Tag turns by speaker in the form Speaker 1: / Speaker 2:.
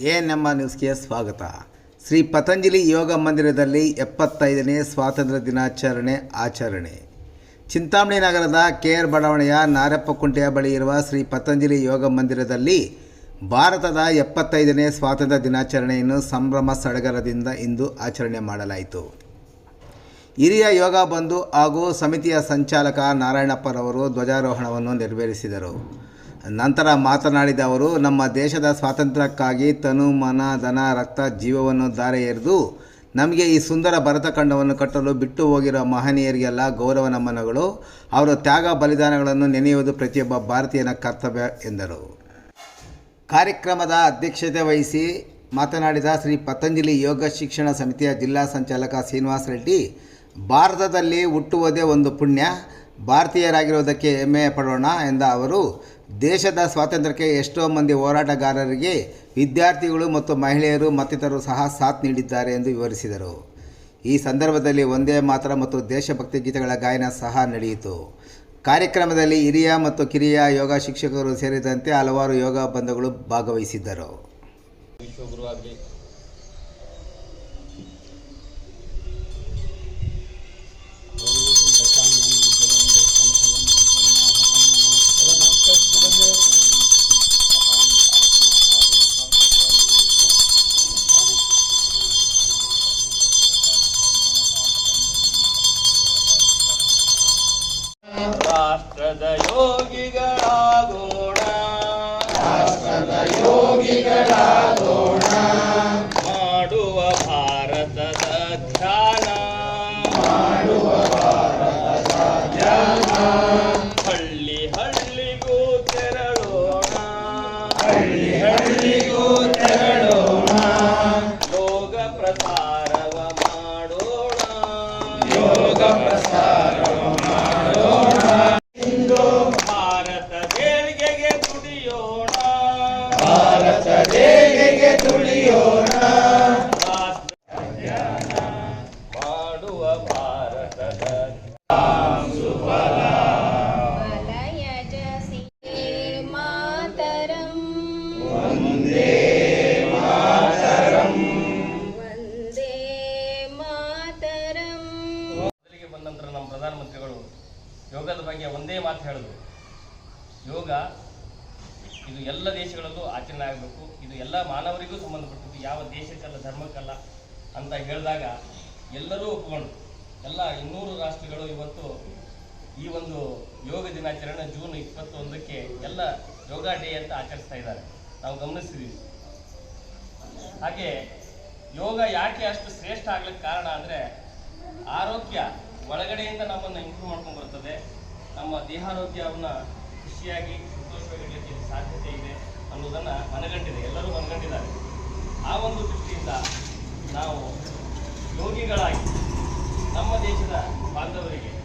Speaker 1: ನಮ್ಮ ನ್ಯೂಸ್ಗೆ ಸ್ವಾಗತ. ಶ್ರೀ ಪತಂಜಲಿ ಯೋಗ ಮಂದಿರದಲ್ಲಿ 75ನೇ ಸ್ವಾತಂತ್ರ್ಯ ದಿನಾಚರಣೆ ಆಚರಣೆ. ಚಿಂತಾಮಣಿ ನಗರದ ಕೆಆರ್ ಬಡಾವಣೆಯ ನಾರಪ್ಪಕುಂಟೆಯ ಬಳಿ ಇರುವ ಶ್ರೀ ಪತಂಜಲಿ ಯೋಗ ಮಂದಿರದಲ್ಲಿ ಭಾರತದ 75ನೇ ಸ್ವಾತಂತ್ರ್ಯ ದಿನಾಚರಣೆಯನ್ನು ಸಂಭ್ರಮ ಸಡಗರದಿಂದ ಇಂದು ಆಚರಣೆ ಮಾಡಲಾಯಿತು. ಹಿರಿಯ ಯೋಗ ಬಂಧು ಹಾಗೂ ಸಮಿತಿಯ ಸಂಚಾಲಕ ನಾರಾಯಣಪ್ಪರವರು ಧ್ವಜಾರೋಹಣವನ್ನು ನೆರವೇರಿಸಿದರು. ನಂತರ ಮಾತನಾಡಿದ ಅವರು, ನಮ್ಮ ದೇಶದ ಸ್ವಾತಂತ್ರ್ಯಕ್ಕಾಗಿ ತನು ಮನ ಧನ ರಕ್ತ ಜೀವವನ್ನು ಧಾರೆ ಎರೆದು ನಮಗೆ ಈ ಸುಂದರ ಭರತಖಂಡವನ್ನು ಕಟ್ಟಲು ಬಿಟ್ಟು ಹೋಗಿರುವ ಮಹನೀಯರಿಗೆಲ್ಲ ಗೌರವ ನಮನಗಳು. ಅವರ ತ್ಯಾಗ ಬಲಿದಾನಗಳನ್ನು ನೆನೆಯುವುದು ಪ್ರತಿಯೊಬ್ಬ ಭಾರತೀಯನ ಕರ್ತವ್ಯ ಎಂದರು. ಕಾರ್ಯಕ್ರಮದ ಅಧ್ಯಕ್ಷತೆ ವಹಿಸಿ ಮಾತನಾಡಿದ ಶ್ರೀ ಪತಂಜಲಿ ಯೋಗ ಶಿಕ್ಷಣ ಸಮಿತಿಯ ಜಿಲ್ಲಾ ಸಂಚಾಲಕ ಶ್ರೀನಿವಾಸ ರೆಡ್ಡಿ, ಭಾರತದಲ್ಲಿ ಹುಟ್ಟುವುದೇ ಒಂದು ಪುಣ್ಯ, ಭಾರತೀಯರಾಗಿರುವುದಕ್ಕೆ ಹೆಮ್ಮೆ ಪಡೋಣ ಎಂದ ಅವರು, ದೇಶದ ಸ್ವಾತಂತ್ರ್ಯಕ್ಕೆ ಎಷ್ಟೋ ಮಂದಿ ಹೋರಾಟಗಾರರಿಗೆ ವಿದ್ಯಾರ್ಥಿಗಳು ಮತ್ತು ಮಹಿಳೆಯರು ಮತ್ತಿತರರು ಸಹ ಸಾಥ್ ನೀಡಿದ್ದಾರೆ ಎಂದು ವಿವರಿಸಿದರು. ಈ ಸಂದರ್ಭದಲ್ಲಿ ವಂದೇ ಮಾತರಂ ಮತ್ತು ದೇಶಭಕ್ತಿ ಗೀತೆಗಳ ಗಾಯನ ಸಹ ನಡೆಯಿತು. ಕಾರ್ಯಕ್ರಮದಲ್ಲಿ ಹಿರಿಯ ಮತ್ತು ಕಿರಿಯ ಯೋಗ ಶಿಕ್ಷಕರು ಸೇರಿದಂತೆ ಹಲವಾರು ಯೋಗ ಬಂಧುಗಳು ಭಾಗವಹಿಸಿದ್ದರು.
Speaker 2: ರಾಷ್ಟ್ರದ ಯೋಗಿಗಳಾಗೋಣ, ರಾಷ್ಟ್ರದ ಯೋಗಿಗಳಾಗೋಣ, ಮಾಡುವ ಭಾರತದ ಧ್ಯಾನ, ಮಾಡುವ ಭಾರತದ ಧ್ಯಾನ, ಹಳ್ಳಿ ಹಳ್ಳಿಗೂ ತೆರಳೋಣ, ಹಳ್ಳಿ ಹಳ್ಳಿಗೂ ತೆರಳೋಣ, ಯೋಗ ಪ್ರಸಾರವ ಮಾಡೋಣ, ಯೋಗ ಪ್ರಸಾರವ ಮಾಡೋಣ, ಭಾರತ ದೇವಿಗೆ ದುಡಿಯೋಣ, ಭಾರತ ದೇವಿಗೆ ದುಡಿಯೋಣ, ಮಾಡುವ ಭಾರತದ ಸುಫಲ.
Speaker 3: ಮಾತರಂ
Speaker 2: ವಂದೇ ಮಾತರಂ,
Speaker 3: ವಂದೇ ಮಾತರಂ.
Speaker 4: ಮೊದಲಿಗೆ ಬಂದ ನಂತರ ನಮ್ಮ ಪ್ರಧಾನಮಂತ್ರಿಗಳು ಯೋಗದ ಬಗ್ಗೆ ಒಂದೇ ಮಾತು ಹೇಳಿದ್ರು, ಯೋಗ ಇದು ಎಲ್ಲ ದೇಶಗಳಲ್ಲೂ ಆಚರಣೆ ಆಗಬೇಕು, ಇದು ಎಲ್ಲ ಮಾನವರಿಗೂ ಸಂಬಂಧಪಟ್ಟದ್ದು, ಯಾವ ದೇಶಕ್ಕಲ್ಲ ಧರ್ಮಕ್ಕಲ್ಲ ಅಂತ ಹೇಳಿದಾಗ ಎಲ್ಲರೂ ಒಪ್ಪಿಕೊಂಡ್ರು. ಎಲ್ಲ 200 ರಾಷ್ಟ್ರಗಳು ಇವತ್ತು ಈ ಒಂದು ಯೋಗ ದಿನಾಚರಣೆ ಜೂನ್ 21ಕ್ಕೆ ಎಲ್ಲ ಯೋಗ ಡೇ ಅಂತ ಆಚರಿಸ್ತಾ ಇದ್ದಾರೆ, ನಾವು ಗಮನಿಸ್ತಿದ್ದೀವಿ. ಹಾಗೆ ಯೋಗ ಯಾಕೆ ಅಷ್ಟು ಶ್ರೇಷ್ಠ ಆಗ್ಲಿಕ್ಕೆ ಕಾರಣ ಅಂದರೆ, ಆರೋಗ್ಯ ಒಳಗಡೆಯಿಂದ ನಮ್ಮನ್ನು ಇಂಪ್ರೂವ್ ಮಾಡ್ಕೊಂಡು ಬರ್ತದೆ, ನಮ್ಮ ದೇಹಾರೋಗ್ಯವನ್ನು ಖುಷಿಯಾಗಿ ಸಂತೋಷವಾಗಿರಲಿಕ್ಕೆ ಸಾಧ್ಯತೆ ಇದೆ ಅನ್ನೋದನ್ನು ಮನಗಂಡಿದೆ, ಎಲ್ಲರೂ ಮನಗಂಡಿದ್ದಾರೆ. ಆ ಒಂದು ದೃಷ್ಟಿಯಿಂದ ನಾವು ಯೋಗಿಗಳಾಗಿ ನಮ್ಮ ದೇಶದ ಬಾಂಧವರಿಗೆ